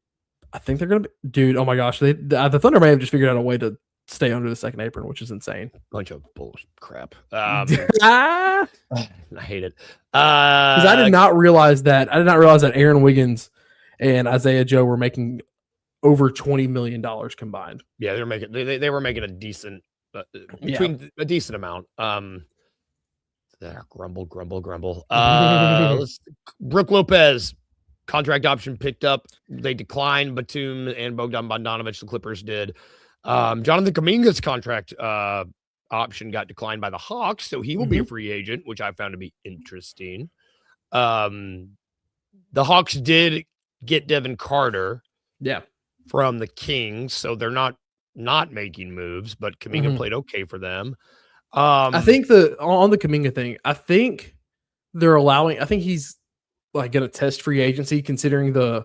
Speaker 4: I think they're going to be, dude, oh my gosh. The Thunder may have just figured out a way to stay under the second apron, which is insane.
Speaker 3: Bunch of bullshit crap.
Speaker 4: I
Speaker 3: hate it.
Speaker 4: Because I did not realize that. I did not realize that Aaron Wiggins and Isaiah Joe were making over $20 million combined.
Speaker 3: Yeah, they were making a decent a decent amount. Grumble. Brooke Lopez contract option picked up. They declined Batum and Bogdan Bogdanovic. The Clippers did. Jonathan Kuminga's contract option got declined by the Hawks, so he will be a free agent, which I found to be interesting. The Hawks did get Devin Carter.
Speaker 4: Yeah.
Speaker 3: From the Kings, so they're not making moves, but Kuminga played okay for them.
Speaker 4: I think on the Kuminga thing, I think they're allowing. I think he's like going to test free agency, considering the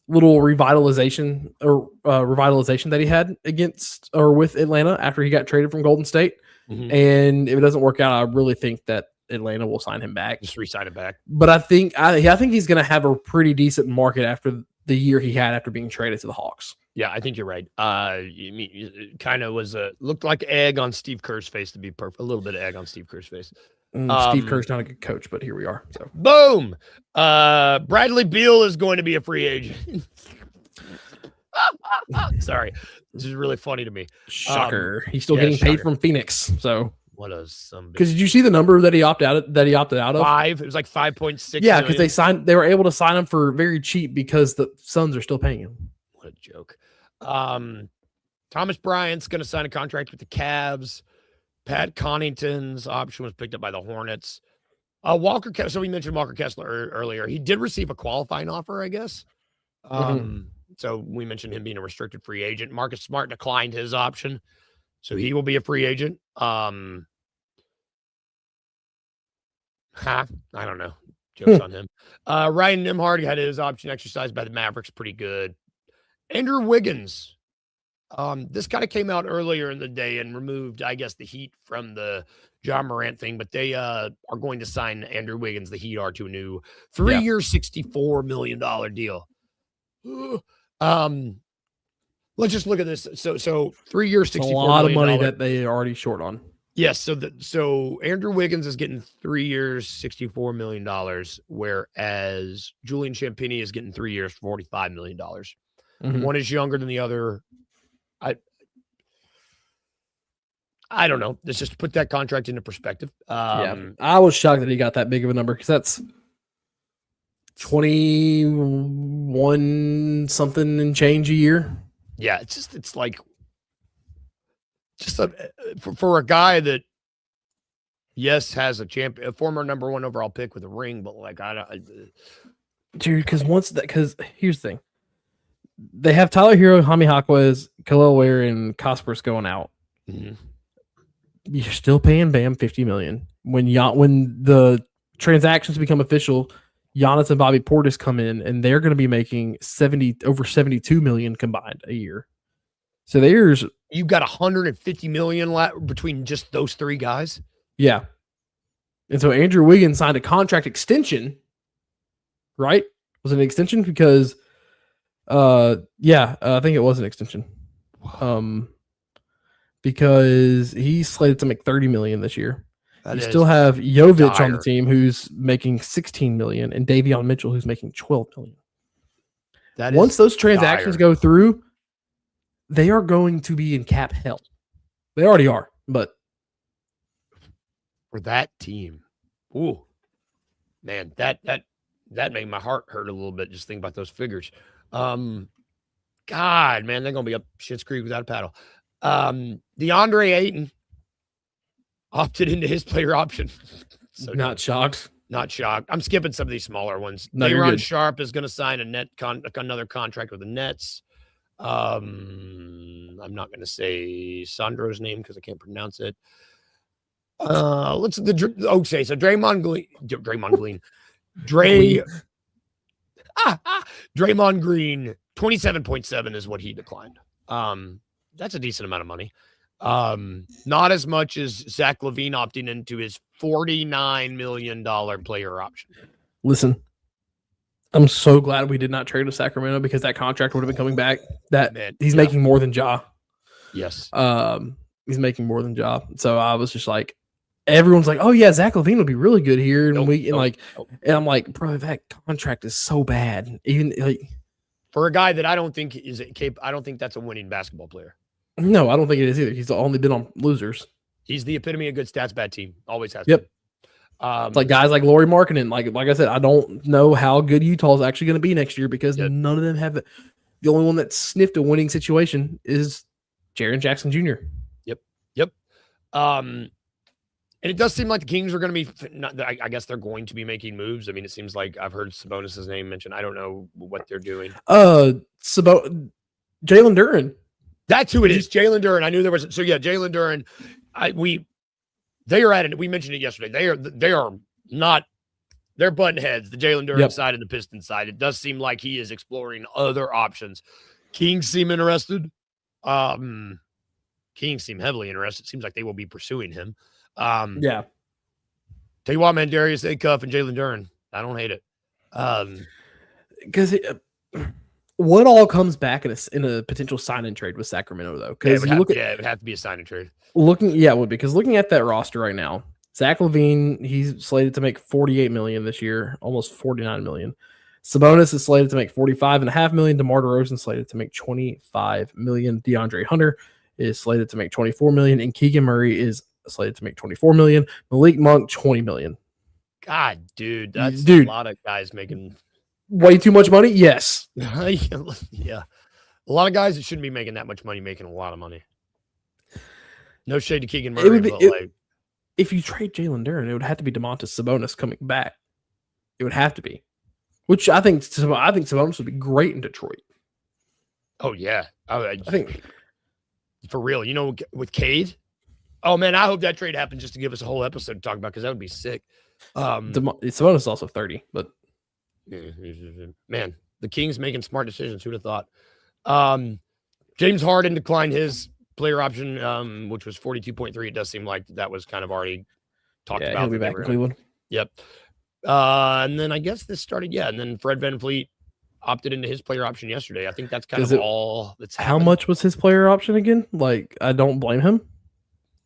Speaker 4: little revitalization that he had against or with Atlanta after he got traded from Golden State. And if it doesn't work out, I really think that Atlanta will sign him back.
Speaker 3: Just re-sign him back.
Speaker 4: But I think he's going to have a pretty decent market after the year he had after being traded to the Hawks.
Speaker 3: Yeah, I think you're right. It kind of looked like egg on Steve Kerr's face, to be perfect. A little bit of egg on Steve Kerr's face.
Speaker 4: Steve Kerr's not a good coach, but here we are. So
Speaker 3: boom. Bradley Beal is going to be a free agent. Sorry, this is really funny to me.
Speaker 4: Shocker. He's still getting paid from Phoenix. So
Speaker 3: what a some
Speaker 4: because did you see the number that he opted out of?
Speaker 3: 5. It was like 5.6.
Speaker 4: Yeah, because they were able to sign him for very cheap because the Suns are still paying him.
Speaker 3: What a joke. Thomas Bryant's going to sign a contract with the Cavs. Pat Connaughton's option was picked up by the Hornets. So we mentioned Walker Kessler earlier. He did receive a qualifying offer, I guess. So we mentioned him being a restricted free agent. Marcus Smart declined his option, so he will be a free agent. I don't know. Jokes on him. Ryan Nembhard had his option exercised by the Mavericks. Pretty good. Andrew Wiggins. This kind of came out earlier in the day and removed, I guess, the heat from the John Morant thing, but they are going to sign Andrew Wiggins, the Heat are, to a new 3-year, $64 million deal. Let's just look at this. So 3 years, $64 million.
Speaker 4: A lot of money that they are already short on.
Speaker 3: Yes. So Andrew Wiggins is getting 3 years, $64 million, whereas Julian Champagnie is getting 3 years, $45 million. One is younger than the other. I don't know. Let's just put that contract into perspective.
Speaker 4: I was shocked that he got that big of a number because that's 21 something and change a year.
Speaker 3: Yeah, it's like for a guy that has a former number 1 overall pick with a ring, but like
Speaker 4: dude, because here's the thing. They have Tyler Hero, Jaime Jaquez, Khalil Ware, and Kaspar's going out. You're still paying Bam $50 million. When the transactions become official, Giannis and Bobby Portis come in, and they're going to be making over $72 million combined a year. So
Speaker 3: you've got $150 million between just those 3 guys.
Speaker 4: Yeah, and so Andrew Wiggins signed a contract extension. Right? Was it an extension? Because, I think it was an extension. Because he's slated to make $30 million this year. You still have Jovic on the team who's making $16 million, and Davion Mitchell who's making $12 million. Once those transactions go through, they are going to be in cap hell. They already are, but
Speaker 3: for that team, ooh, man, that made my heart hurt a little bit just thinking about those figures. God, man, they're gonna be up Schitt's Creek without a paddle. DeAndre Ayton opted into his player option.
Speaker 4: Not shocked.
Speaker 3: Not shocked. I'm skipping some of these smaller ones.
Speaker 4: No, you're
Speaker 3: Day'Ron
Speaker 4: good.
Speaker 3: Sharp is going to sign another contract with the Nets. I'm not going to say Sandro's name because I can't pronounce it. Let's okay. So Draymond Green, Draymond Green, 27.7 is what he declined. That's a decent amount of money. Not as much as Zach LaVine opting into his $49 million player option.
Speaker 4: Listen, I'm so glad we did not trade to Sacramento because that contract would have been coming back. He's making more than Ja.
Speaker 3: Yes.
Speaker 4: He's making more than Ja. So I was just like, everyone's like, oh yeah, Zach LaVine would be really good here. And and I'm like, bro, that contract is so bad. Even like
Speaker 3: for a guy that I don't think I don't think that's a winning basketball player.
Speaker 4: No, I don't think it is either. He's only been on losers.
Speaker 3: He's the epitome of good stats, bad team. Always has.
Speaker 4: Yep.
Speaker 3: Been.
Speaker 4: It's like guys like Lauri Markkanen. Like I said, I don't know how good Utah is actually going to be next year because none of them have it. The only one that sniffed a winning situation is Jaren Jackson Jr.
Speaker 3: Yep. And it does seem like the Kings are going to be. I guess they're going to be making moves. I mean, it seems like I've heard Sabonis' name mentioned. I don't know what they're doing.
Speaker 4: Jalen Duren.
Speaker 3: That's who it is. Jalen Duren. I knew there was. So yeah, Jalen Duren. They are at it. We mentioned it yesterday. They are not. They're button heads. The Jalen Duren side and the Pistons side. It does seem like he is exploring other options. Kings seem interested. Kings seem heavily interested. It seems like they will be pursuing him.
Speaker 4: Yeah.
Speaker 3: Tell you what, man, Darius Acuff and Jalen Duren. I don't hate it.
Speaker 4: Because what all comes back in a potential sign and trade with Sacramento though? Because
Speaker 3: it would have to be a sign and trade.
Speaker 4: It would, because looking at that roster right now, Zach LaVine, he's slated to make $48 million this year, almost $49 million. Sabonis is slated to make $45.5 million. DeMar DeRozan slated to make $25 million. DeAndre Hunter is slated to make $24 million, and Keegan Murray is slated to make $24 million. Malik Monk, $20 million.
Speaker 3: God, dude, that's a lot of guys making
Speaker 4: way too much money. Yes,
Speaker 3: yeah, a lot of guys that shouldn't be making that much money making a lot of money. No shade to Keegan Murray,
Speaker 4: if you trade Jalen Duren, it would have to be Domantas Sabonis coming back. It would have to be, which I think Sabonis would be great in Detroit.
Speaker 3: Oh yeah,
Speaker 4: I think
Speaker 3: for real. You know, with Cade. Oh man, I hope that trade happened just to give us a whole episode to talk about because that would be sick.
Speaker 4: Sabonis is also 30, but
Speaker 3: man, the Kings making smart decisions. Who'd have thought? James Harden declined his player option, which was 42.3. It does seem like that was kind of already talked about.
Speaker 4: He'll be back in Cleveland.
Speaker 3: Yep. And then I guess this started. Yeah, and then Fred VanVleet opted into his player option yesterday. I think that's kind of all that's happened.
Speaker 4: How much was his player option again? Like, I don't blame him.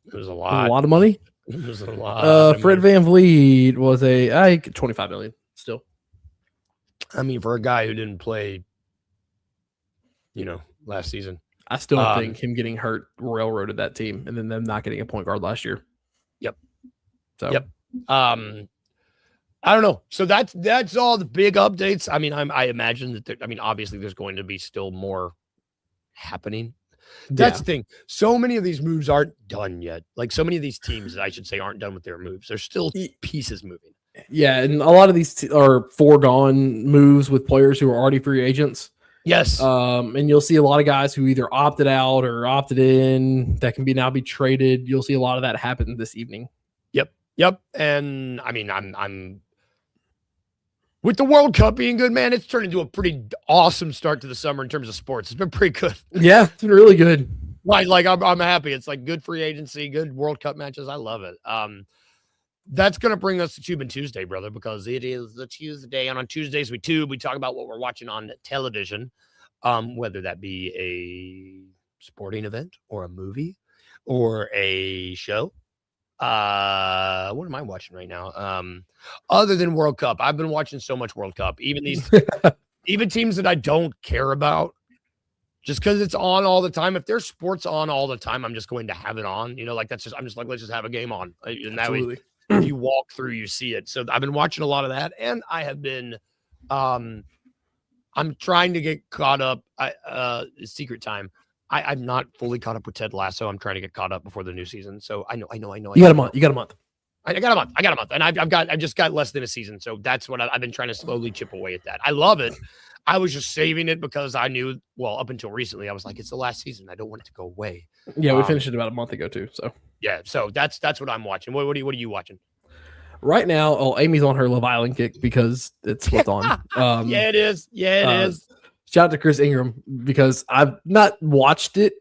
Speaker 3: It was a lot.
Speaker 4: A lot of money.
Speaker 3: It was a lot.
Speaker 4: Fred VanVleet was $25 million still.
Speaker 3: I mean, for a guy who didn't play, last season.
Speaker 4: I still think him getting hurt railroaded that team, and then them not getting a point guard last year.
Speaker 3: Yep.
Speaker 4: So.
Speaker 3: Yep. I don't know. So that's all the big updates. I mean, I imagine that. Obviously, there's going to be still more happening. That's the thing. So many of these moves aren't done yet. Like so many of these teams, I should say, aren't done with their moves. There's still pieces moving.
Speaker 4: Yeah, and a lot of these are foregone moves with players who are already free agents.
Speaker 3: Yes.
Speaker 4: And you'll see a lot of guys who either opted out or opted in that can now be traded. You'll see a lot of that happen this evening.
Speaker 3: Yep. And I mean, I'm with the World Cup being good, man. It's turned into a pretty awesome start to the summer in terms of sports. It's been pretty good.
Speaker 4: Yeah, it's been really good.
Speaker 3: Like I'm happy. It's like good free agency, good World Cup matches. I love it. That's going to bring us to Tube and Tuesday, brother, because it is the Tuesday. And on Tuesdays, we talk about what we're watching on television, whether that be a sporting event or a movie or a show. What am I watching right now? Other than World Cup, I've been watching so much World Cup, even even teams that I don't care about, just because it's on all the time. If there's sports on all the time, I'm just going to have it on, let's just have a game on. And that way, if you walk through, you see it. So I've been watching a lot of that, and I have been, I'm trying to get caught up. Secret time. I'm not fully caught up with Ted Lasso. I'm trying to get caught up before the new season. So I know.
Speaker 4: You got a month.
Speaker 3: I got a month, and I've just got less than a season, so that's what I've been trying to slowly chip away at that. I love it. I was just saving it because I knew, well, up until recently, I was like, it's the last season. I don't want it to go away.
Speaker 4: Yeah, we finished it about a month ago too. So
Speaker 3: yeah, so that's what I'm watching. What are you watching?
Speaker 4: right now, Amy's on her Love Island kick because it's what's on.
Speaker 3: Yeah, it is. Yeah, it is.
Speaker 4: Shout out to Chris Ingram because I've not watched it.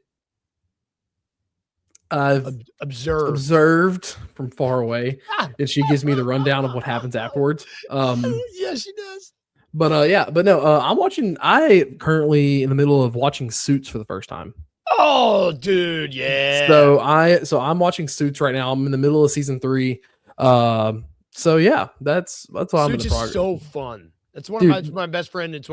Speaker 4: I've observed from far away, and she gives me the rundown of what happens afterwards.
Speaker 3: Yeah, she does.
Speaker 4: But I currently in the middle of watching Suits for the first time.
Speaker 3: Oh, dude, yeah.
Speaker 4: So I'm watching Suits right now. I'm in the middle of season 3. So yeah, that's what I'm in the progress.
Speaker 3: Suits is so fun. That's one of my best friend. It's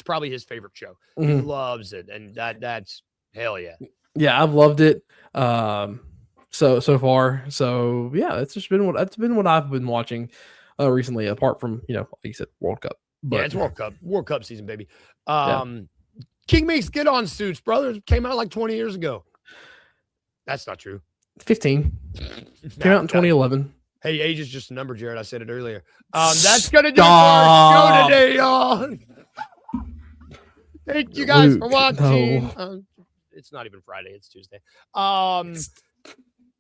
Speaker 3: probably his favorite show. He loves it, and that's hell yeah.
Speaker 4: Yeah, I've loved it. So far. So yeah, that's been what I've been watching recently, apart from, like you said, World Cup. But,
Speaker 3: yeah, it's World Cup season, baby. King makes good on Suits, brother. Came out like 20 years ago. That's not true.
Speaker 4: 15. Came out in 2011.
Speaker 3: Hey, age is just a number, Jared. I said it earlier. That's gonna do it for our show today, y'all. Thank you guys for watching.
Speaker 4: No.
Speaker 3: It's not even Friday, it's Tuesday.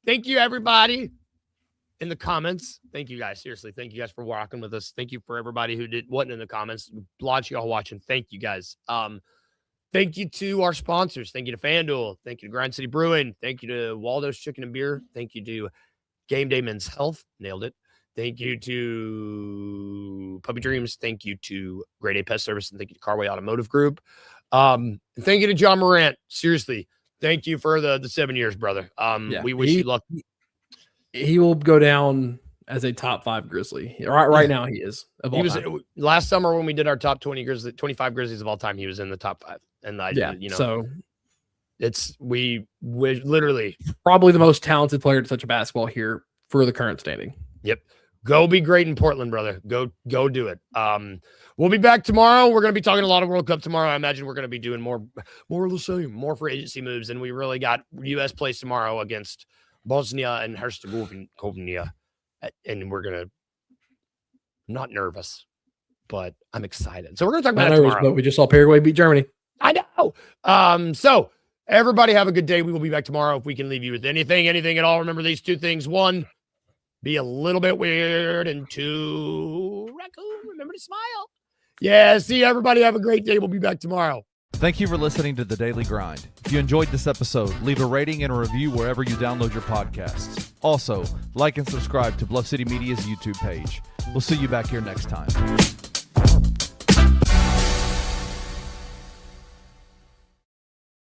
Speaker 3: Thank you, everybody in the comments. Thank you guys. Seriously, thank you guys for rocking with us. Thank you for everybody who wasn't in the comments. Lots of y'all watching. Thank you guys. Thank you to our sponsors. Thank you to FanDuel. Thank you to Grind City Brewing. Thank you to Waldo's Chicken and Beer. Thank you to Game Day Men's Health. Nailed it. Thank you to Puppy Dreams. Thank you to Grade A Pest Service. And thank you to Carway Automotive Group. And thank you to John Morant. Seriously, thank you for the 7 years, brother. We wish you luck.
Speaker 4: He will go down as a top 5 Grizzly. Right now he is.
Speaker 3: Last summer when we did our top 25 Grizzlies of all time, he was in the top 5. And
Speaker 4: so
Speaker 3: we literally
Speaker 4: probably the most talented player to touch a basketball here for the current standing.
Speaker 3: Yep. Go be great in Portland, brother. Go do it. We'll be back tomorrow. We're going to be talking a lot of World Cup tomorrow. I imagine we're going to be doing more of the same, more free agency moves. And we really got U.S. plays tomorrow against Bosnia and Herzegovina. And we're going to, I'm not nervous, but I'm excited. So we're going to talk about it tomorrow.
Speaker 4: But we just saw Paraguay beat Germany.
Speaker 3: I know. So everybody have a good day. We will be back tomorrow. If we can leave you with anything at all, remember these 2 things. 1, be a little bit weird. And 2, raccoon, remember to smile. Yeah, see everybody. Have a great day. We'll be back tomorrow.
Speaker 1: Thank you for listening to The Daily Grind. If you enjoyed this episode, leave a rating and a review wherever you download your podcasts. Also, like and subscribe to Bluff City Media's YouTube page. We'll see you back here next time.